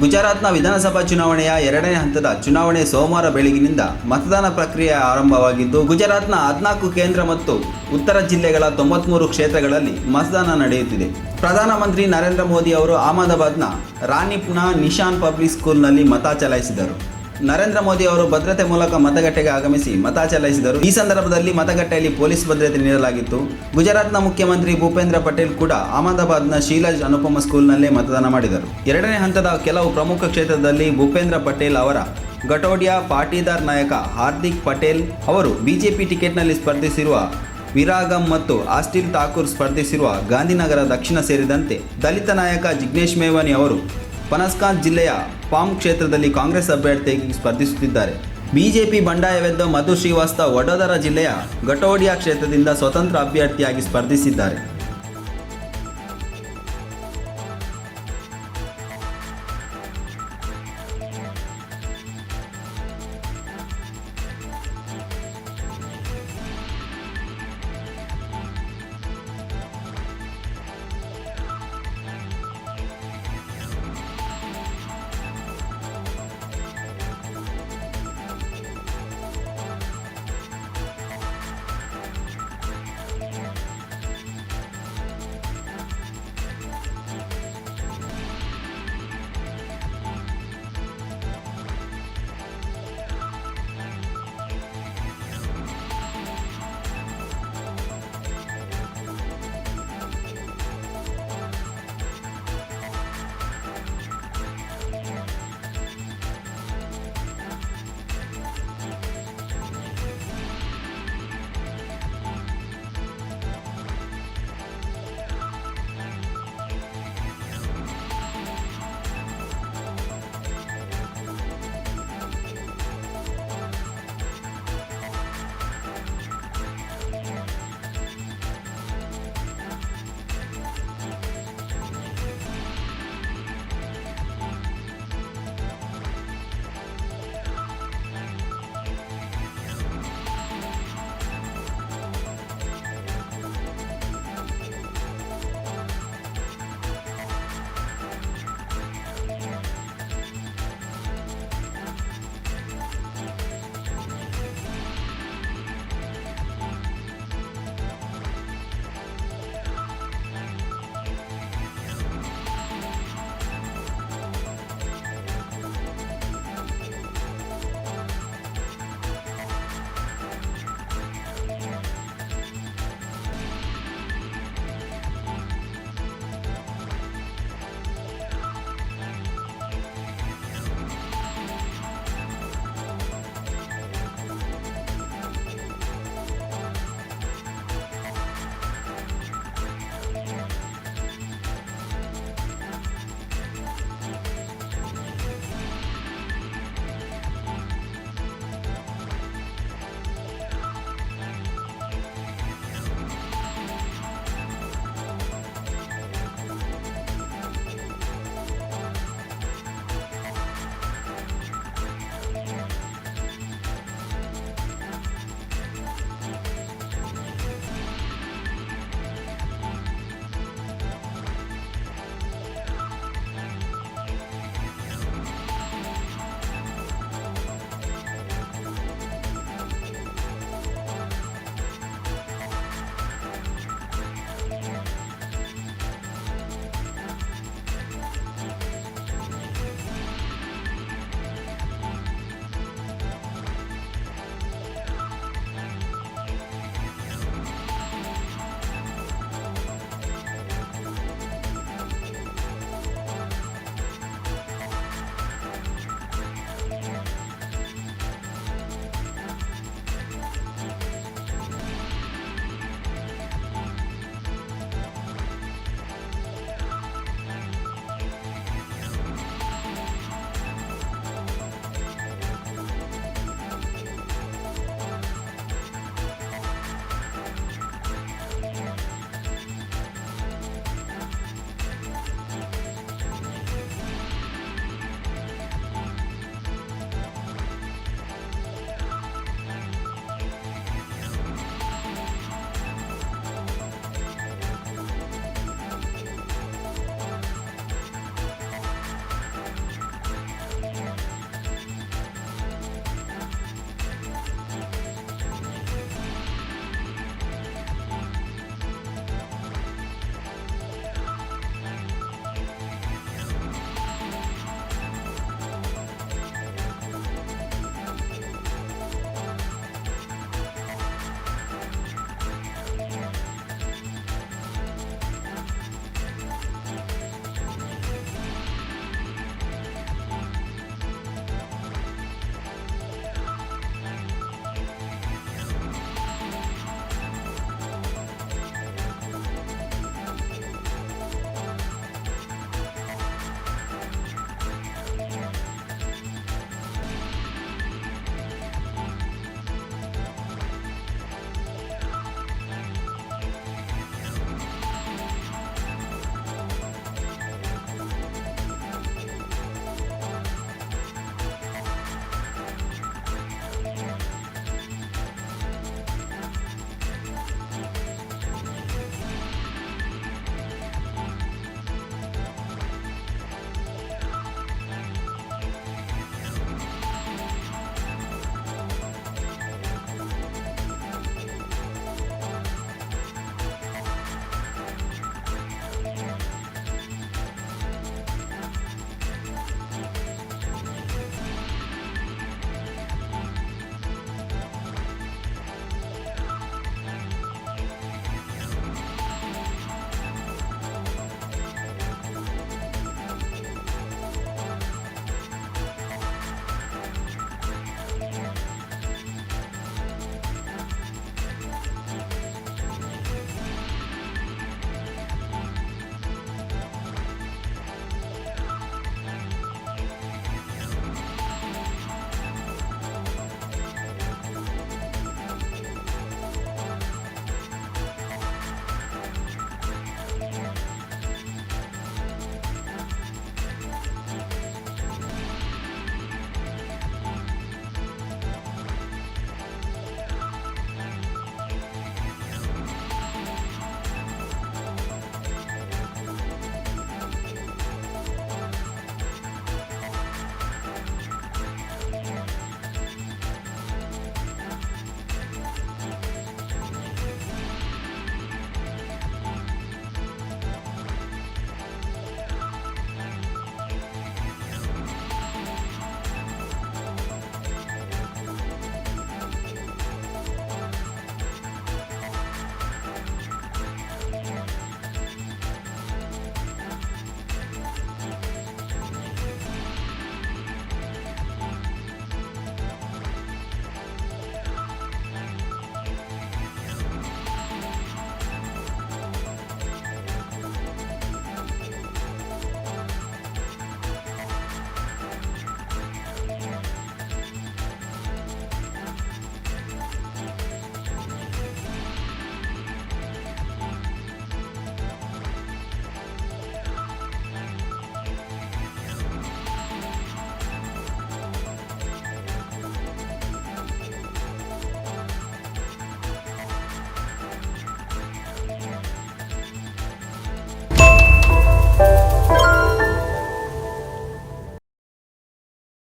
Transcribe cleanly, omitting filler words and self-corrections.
ಗುಜರಾತ್ನ ವಿಧಾನಸಭಾ ಚುನಾವಣೆಯ ಎರಡನೇ ಹಂತದ ಚುನಾವಣೆ ಸೋಮವಾರ ಬೆಳಗಿನಿಂದ ಮತದಾನ ಪ್ರಕ್ರಿಯೆ ಆರಂಭವಾಗಿದ್ದು, ಗುಜರಾತ್ನ 14 ಕೇಂದ್ರ ಮತ್ತು ಉತ್ತರ ಜಿಲ್ಲೆಗಳ 93 ಕ್ಷೇತ್ರಗಳಲ್ಲಿ ಮತದಾನ ನಡೆಯುತ್ತಿದೆ. ಪ್ರಧಾನಮಂತ್ರಿ ನರೇಂದ್ರ ಮೋದಿ ಅವರು ಅಹಮದಾಬಾದ್ನ ರಾನಿಪ್ನ ನಿಶಾನ್ ಪಬ್ಲಿಕ್ ಸ್ಕೂಲ್ನಲ್ಲಿ ಮತ ಚಲಾಯಿಸಿದರು. ನರೇಂದ್ರ ಮೋದಿ ಅವರು ಭದ್ರತೆ ಮೂಲಕ ಮತಗಟ್ಟೆಗೆ ಆಗಮಿಸಿ ಮತ ಚಲಾಯಿಸಿದರು. ಈ ಸಂದರ್ಭದಲ್ಲಿ ಮತಗಟ್ಟೆಯಲ್ಲಿ ಪೊಲೀಸ್ ಭದ್ರತೆ ನೀಡಲಾಗಿತ್ತು. ಗುಜರಾತ್ನ ಮುಖ್ಯಮಂತ್ರಿ ಭೂಪೇಂದ್ರ ಪಟೇಲ್ ಕೂಡ ಅಹಮದಾಬಾದ್ನ ಶೀಲಾಜ್ ಅನುಪಮ ಸ್ಕೂಲ್ನಲ್ಲೇ ಮತದಾನ ಮಾಡಿದರು. ಎರಡನೇ ಹಂತದ ಕೆಲವು ಪ್ರಮುಖ ಕ್ಷೇತ್ರದಲ್ಲಿ ಭೂಪೇಂದ್ರ ಪಟೇಲ್ ಅವರ ಗಟೋಡಿಯಾ ಪಾಟೀದಾರ್ ನಾಯಕ ಹಾರ್ದಿಕ್ ಪಟೇಲ್ ಅವರು ಬಿಜೆಪಿ ಟಿಕೆಟ್ನಲ್ಲಿ ಸ್ಪರ್ಧಿಸಿರುವ ವಿರಾಗಂ ಮತ್ತು ಆಸ್ಟಿಲ್ ಠಾಕೂರ್ ಸ್ಪರ್ಧಿಸಿರುವ ಗಾಂಧಿನಗರ ದಕ್ಷಿಣ ಸೇರಿದಂತೆ ದಲಿತ ನಾಯಕ ಜಿಗ್ನೇಶ್ ಮೇವಾನಿ ಅವರು ಬನಸ್ಕಾಂತ್ ಜಿಲ್ಲೆಯ ಪಾಮ್ ಕ್ಷೇತ್ರದಲ್ಲಿ ಕಾಂಗ್ರೆಸ್ ಅಭ್ಯರ್ಥಿಯಾಗಿ ಸ್ಪರ್ಧಿಸುತ್ತಿದ್ದಾರೆ. ಬಿಜೆಪಿ ಬಂಡಾಯವೆದ್ದ ಮಧು ಶ್ರೀವಾಸ್ತವ್ ವಡೋದರ ಜಿಲ್ಲೆಯ ಗಟೋಡಿಯಾ ಕ್ಷೇತ್ರದಿಂದ ಸ್ವತಂತ್ರ ಅಭ್ಯರ್ಥಿಯಾಗಿ ಸ್ಪರ್ಧಿಸಿದ್ದಾರೆ.